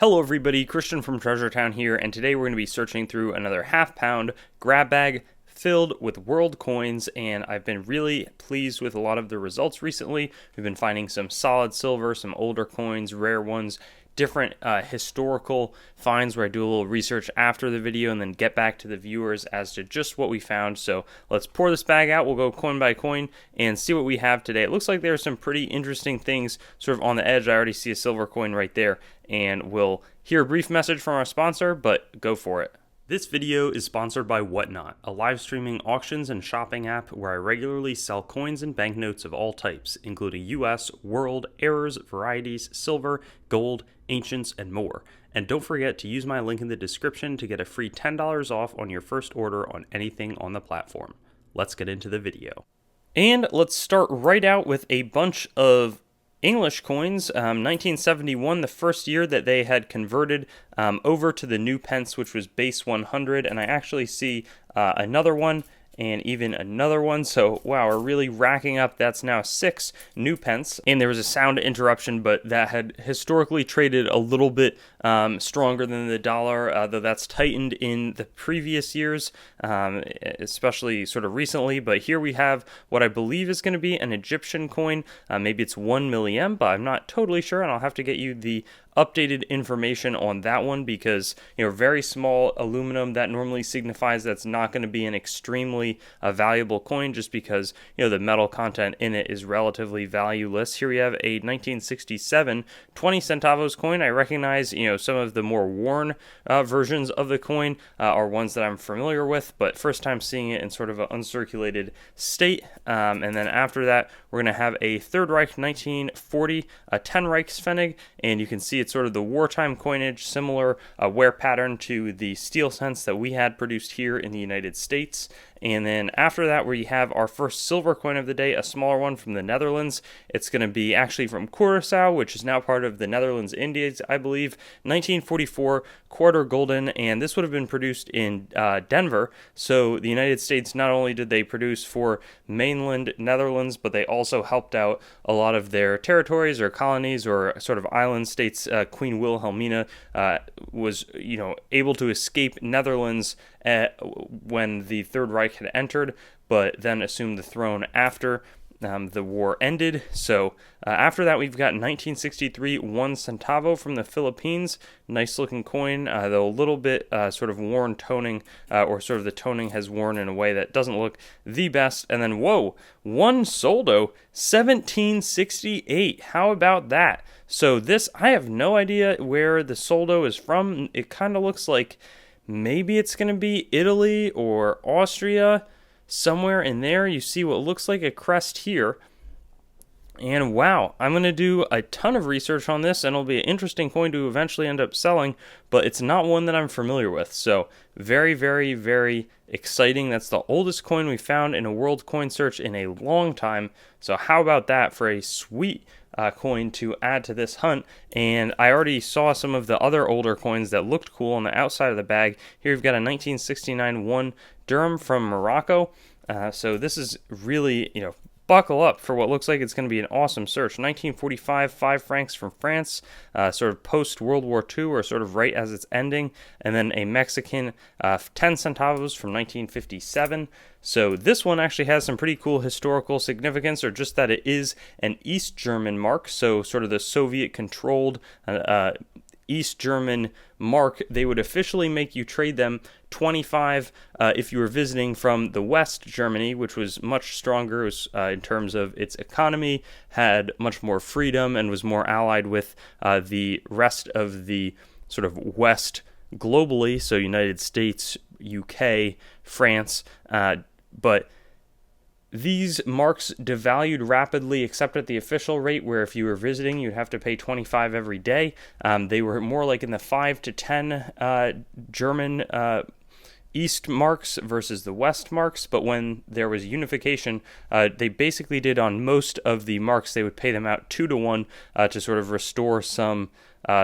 Hello everybody, Christian from Treasure Town here, and today we're going to be searching through another half-pound grab bag filled with world coins, and I've been really pleased with a lot of the results recently. We've been finding some solid silver, some older coins, rare ones, different historical finds where I do a little research after the video and then get back to the viewers as to just what we found. So let's pour this bag out. We'll go coin by coin and see what we have today. It looks like there are some pretty interesting things sort of on the edge. I already see a silver coin right there, and we'll hear a brief message from our sponsor, but go for it. This video is sponsored by Whatnot, a live streaming auctions and shopping app where I regularly sell coins and banknotes of all types, including US, world, errors, varieties, silver, gold, ancients, and more. And don't forget to use my link in the description to get a free $10 off on your first order on anything on the platform. Let's get into the video. And let's start right out with a bunch of English coins. 1971, the first year that they had converted over to the new pence, which was base 100, and I actually see another one and even another one. So wow, we're really racking up. That's now 6 new pence, and there was a sound interruption, but that had historically traded a little bit stronger than the dollar, though that's tightened in the previous years, especially sort of recently. But here we have what I believe is going to be an Egyptian coin. Maybe it's 1 million, but I'm not totally sure, and I'll have to get you the updated information on that one, because very small aluminum, that normally signifies that's not going to be an extremely valuable coin, just because the metal content in it is relatively valueless. Here we have a 1967 20 centavos coin. I recognize some of the more worn versions of the coin are ones that I'm familiar with, but first time seeing it in sort of an uncirculated state. And then after that, we're going to have a Third Reich 1940 10 Reichspfennig, and you can see it's sort of the wartime coinage, similar wear pattern to the steel cents that we had produced here in the United States. And then after that, we have our first silver coin of the day, a smaller one from the Netherlands. It's going to be actually from Curaçao, which is now part of the Netherlands Indies, I believe. 1944 quarter golden, and this would have been produced in Denver. So the United States, not only did they produce for mainland Netherlands, but they also helped out a lot of their territories or colonies or sort of island states. Queen Wilhelmina was, able to escape Netherlands when the Third Reich had entered, but then assumed the throne after the war ended. So after that, we've got 1963 One Centavo from the Philippines. Nice looking coin, though a little bit sort of worn toning, or sort of the toning has worn in a way that doesn't look the best. And then, whoa, one soldo, 1768. How about that? So this, I have no idea where the soldo is from. It kind of looks like maybe it's going to be Italy or Austria, somewhere in there. You see what looks like a crest here. And wow, I'm going to do a ton of research on this, and it'll be an interesting coin to eventually end up selling, but it's not one that I'm familiar with. So very, very, very exciting. That's the oldest coin we found in a world coin search in a long time. So how about that for a sweet coin to add to this hunt? And I already saw some of the other older coins that looked cool on the outside of the bag. Here we've got a 1969 1 dirham from Morocco. So this is really, buckle up for what looks like it's going to be an awesome search. 1945 5 francs from France, sort of post World War II, or sort of right as it's ending. And then a Mexican 10 centavos from 1957. So this one actually has some pretty cool historical significance, or just that it is an East German mark, so sort of the Soviet-controlled East German mark. They would officially make you trade them 25 if you were visiting from the West Germany, which was much stronger. It was, in terms of its economy, had much more freedom, and was more allied with the rest of the sort of West globally, so United States, UK, France, but these marks devalued rapidly, except at the official rate, where if you were visiting, you'd have to pay 25 every day. They were more like in the 5 to 10 German East marks versus the West marks, but when there was unification, they basically did on most of the marks, they would pay them out 2 to 1 to sort of restore some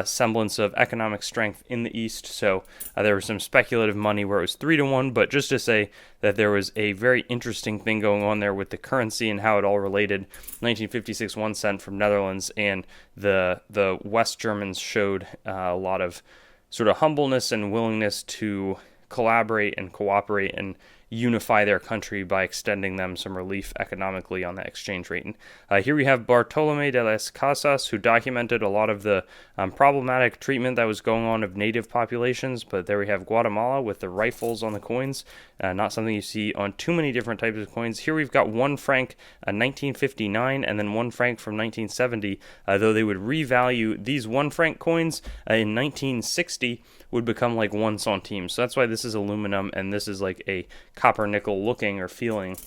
semblance of economic strength in the East. So there was some speculative money where it was 3-1, but just to say that there was a very interesting thing going on there with the currency and how it all related. 1956 1 cent from Netherlands, and the West Germans showed a lot of sort of humbleness and willingness to collaborate and cooperate and unify their country by extending them some relief economically on that exchange rate. And here we have Bartolome de las Casas, who documented a lot of the problematic treatment that was going on of native populations. But there we have Guatemala with the rifles on the coins, not something you see on too many different types of coins. Here we've got 1 franc 1959 and then 1 franc from 1970, though they would revalue these 1 franc coins in 1960 would become like 1 centime. So that's why this is aluminum and this is like a copper nickel looking or feeling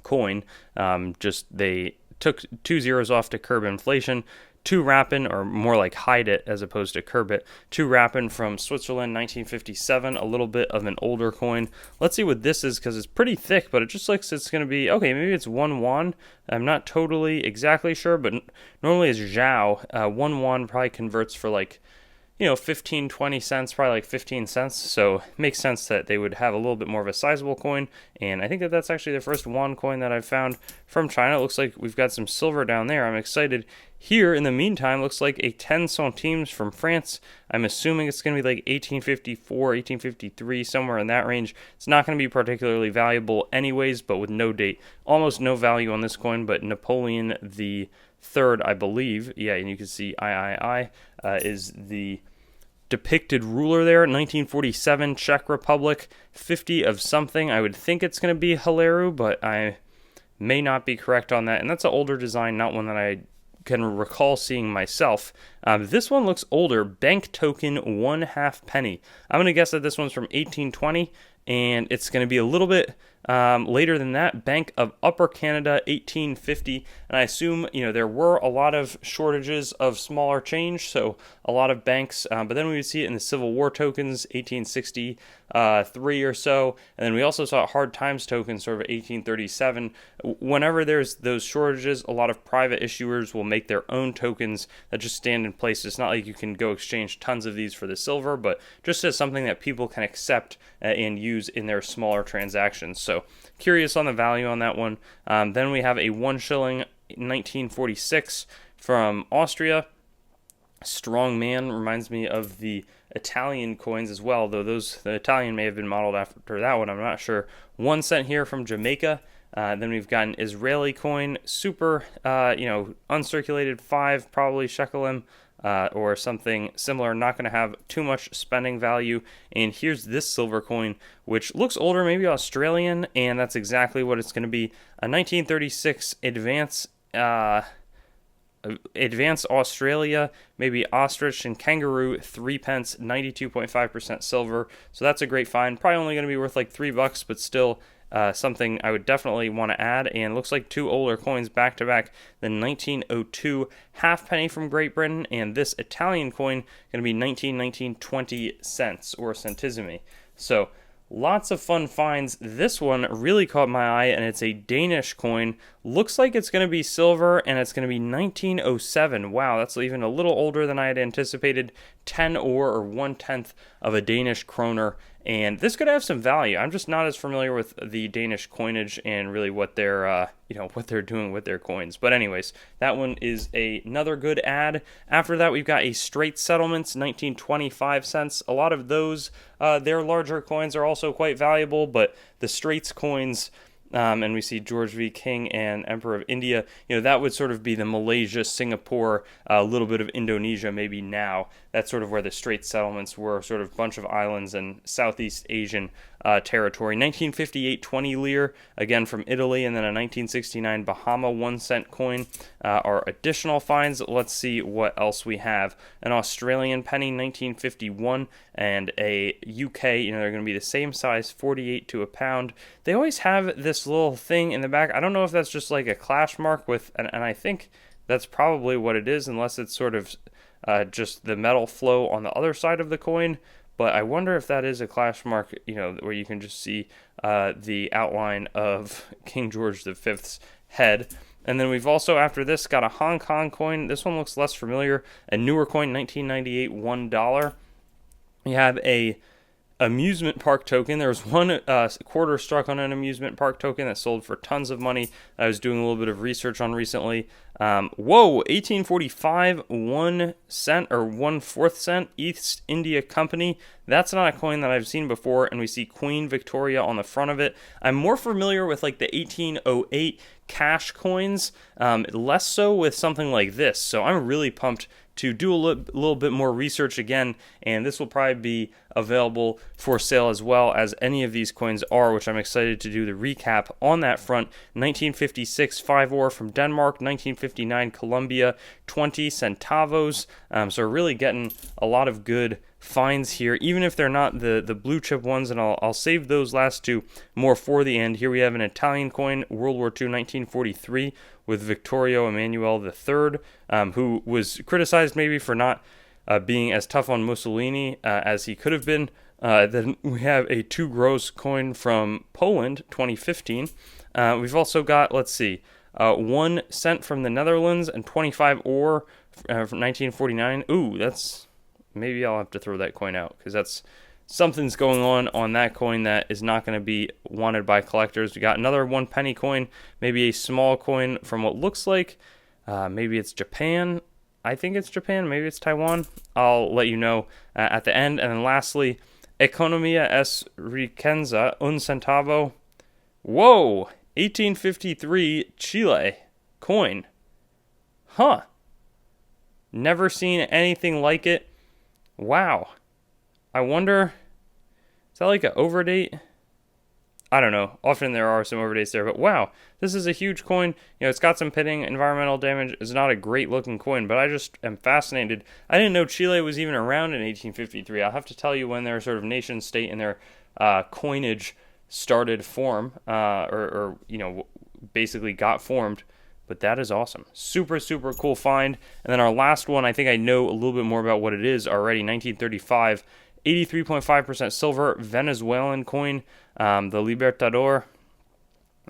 coin. Just they took 2 zeros off to curb inflation. 2 Rappen, or more like hide it as opposed to curb it. 2 Rappen from Switzerland, 1957, a little bit of an older coin. Let's see what this is, because it's pretty thick, but it just looks it's going to be, okay, maybe it's 1 won. I'm not totally exactly sure, but normally it's Zhao. 1 won probably converts for like, 15, 20 cents, probably like 15 cents. So it makes sense that they would have a little bit more of a sizable coin. And I think that that's actually the first won coin that I've found from China. It looks like we've got some silver down there. I'm excited. Here, in the meantime, looks like a 10 centimes from France. I'm assuming it's going to be like 1854, 1853, somewhere in that range. It's not going to be particularly valuable anyways, but with no date. Almost no value on this coin, but Napoleon the Third, I believe. Yeah, and you can see III is the depicted ruler there. 1947 Czech Republic, 50 of something. I would think it's going to be Hilaru, but I may not be correct on that. And that's an older design, not one that I can recall seeing myself. This one looks older. Bank token 1/2 penny. I'm going to guess that this one's from 1820, and it's going to be a little bit later than that. Bank of Upper Canada, 1850. And I assume, there were a lot of shortages of smaller change, so a lot of banks. But then we would see it in the Civil War tokens, 1863 or so. And then we also saw hard times tokens, sort of 1837. Whenever there's those shortages, a lot of private issuers will make their own tokens that just stand in place. It's not like you can go exchange tons of these for the silver, but just as something that people can accept and use in their smaller transactions. So curious on the value on that one. Then we have a 1 shilling 1946 from Austria. Strong man, reminds me of the Italian coins as well, though the Italian may have been modeled after that one, I'm not sure. 1 cent here from Jamaica. Then we've got an Israeli coin, super, uncirculated 5, probably shekelim, or something similar, not going to have too much spending value. And here's this silver coin, which looks older, maybe Australian, and that's exactly what it's going to be. A 1936 Advance Australia, maybe ostrich and kangaroo, 3 pence, 92.5% silver. So that's a great find. Probably only going to be worth like $3, but still something I would definitely want to add. And looks like 2 older coins back to back. The 1902 halfpenny from Great Britain, and this Italian coin going to be 1919 20 cents or centesimi. So lots of fun finds. This one really caught my eye, and it's a Danish coin. Looks like it's going to be silver, and it's going to be 1907. Wow, that's even a little older than I had anticipated. 10 or 1/10 of a Danish kroner, and this could have some value. I'm just not as familiar with the Danish coinage and really what they're what they're doing with their coins. But anyways, that one is another good ad. After that, we've got a Straits Settlements, 1925 cents. A lot of those, their larger coins are also quite valuable, but the Straits coins, and we see George V. King and Emperor of India, that would sort of be the Malaysia, Singapore, a little bit of Indonesia maybe now. That's sort of where the Straits Settlements were, sort of bunch of islands in Southeast Asian territory. 1958 20 lire, again from Italy, and then a 1969 Bahama 1 cent coin are additional finds. Let's see what else we have. An Australian penny, 1951, and a UK, they're going to be the same size, 48 to a pound. They always have this little thing in the back. I don't know if that's just like a clash mark with, and I think that's probably what it is, unless it's sort of just the metal flow on the other side of the coin. But I wonder if that is a clash mark, where you can just see the outline of King George V's head. And then we've also, after this, got a Hong Kong coin. This one looks less familiar. A newer coin, 1998, $1. We have a amusement park token. There was one quarter struck on an amusement park token that sold for tons of money. I was doing a little bit of research on recently. Whoa, 1845, 1 cent or 1/4 cent, East India Company. That's not a coin that I've seen before, and we see Queen Victoria on the front of it. I'm more familiar with like the 1808 cash coins, less so with something like this. So I'm really pumped to do a little bit more research again, and this will probably be available for sale as well as any of these coins are, which I'm excited to do the recap on that front. 1956 5 ore from Denmark, 1959 Colombia, 20 centavos. So we're really getting a lot of good finds here, even if they're not the blue chip ones, and I'll save those last two more for the end. Here we have an Italian coin, World War II, 1943, with Vittorio Emanuele III, who was criticized maybe for not being as tough on Mussolini as he could have been. Then we have a 2 gross coin from Poland, 2015. We've also got, let's see, 1 cent from the Netherlands and 25 ore from 1949. Ooh, that's... Maybe I'll have to throw that coin out because that's something's going on that coin that is not going to be wanted by collectors. We got another 1 penny coin, maybe a small coin from what looks like maybe it's Japan. I think it's Japan. Maybe it's Taiwan. I'll let you know at the end. And then lastly, Economia es Riqueza, un centavo. Whoa, 1853 Chile Coin. Huh. Never seen anything like it. Wow. I wonder, is that like an overdate? I don't know. Often there are some overdates there, but wow, this is a huge coin. You know, it's got some pitting, environmental damage. It's not a great looking coin, but I just am fascinated. I didn't know Chile was even around in 1853. I'll have to tell you when their sort of nation state and their coinage started form, or you know, basically got formed. But that is awesome. Super, super cool find. And then our last one, I think I know a little bit more about what it is already. 1935, 83.5% silver, Venezuelan coin, the Libertador,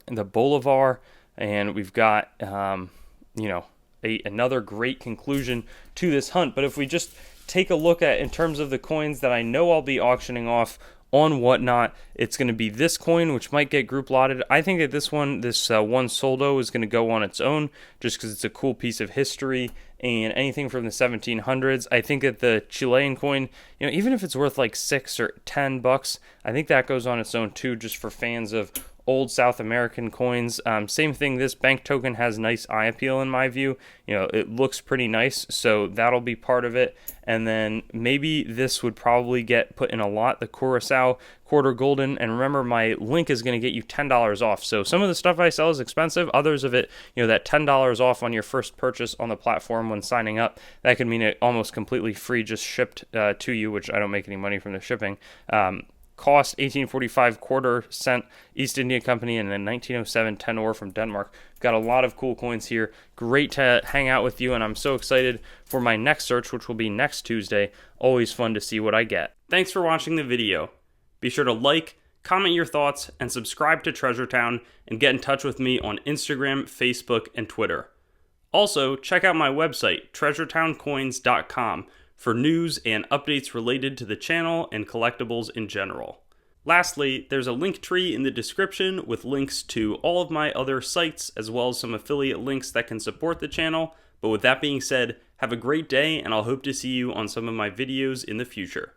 the Bolivar, and we've got, you know, another great conclusion to this hunt. But if we just take a look at, in terms of the coins that I know I'll be auctioning off on Whatnot, it's going to be this coin, which might get group lotted. I think that this one, this One Soldo, is going to go on its own just because it's a cool piece of history and anything from the 1700s. I think that the Chilean coin, you know, even if it's worth like $6 or $10, I think that goes on its own too, just for fans of old South American coins. Same thing, this bank token has nice eye appeal in my view. You know, it looks pretty nice, so that'll be part of it. And then maybe this would probably get put in a lot, the Curacao quarter golden. And remember, my link is going to get you $10 off. So some of the stuff I sell is expensive. Others of it, you know, that $10 off on your first purchase on the platform when signing up, that could mean it almost completely free, just shipped to you, which I don't make any money from the shipping. Cost 1845 quarter cent East India Company, and then 1907 10 ore from Denmark. Got a lot of cool coins here. Great to hang out with you, and I'm so excited for my next search, which will be next Tuesday. Always fun to see what I get. Thanks for watching the video. Be sure to like, comment your thoughts, and subscribe to Treasure Town, and get in touch with me on Instagram, Facebook, and Twitter. Also, check out my website, treasuretowncoins.com, for news and updates related to the channel and collectibles in general. Lastly, there's a link tree in the description with links to all of my other sites, as well as some affiliate links that can support the channel. But with that being said, have a great day, and I'll hope to see you on some of my videos in the future.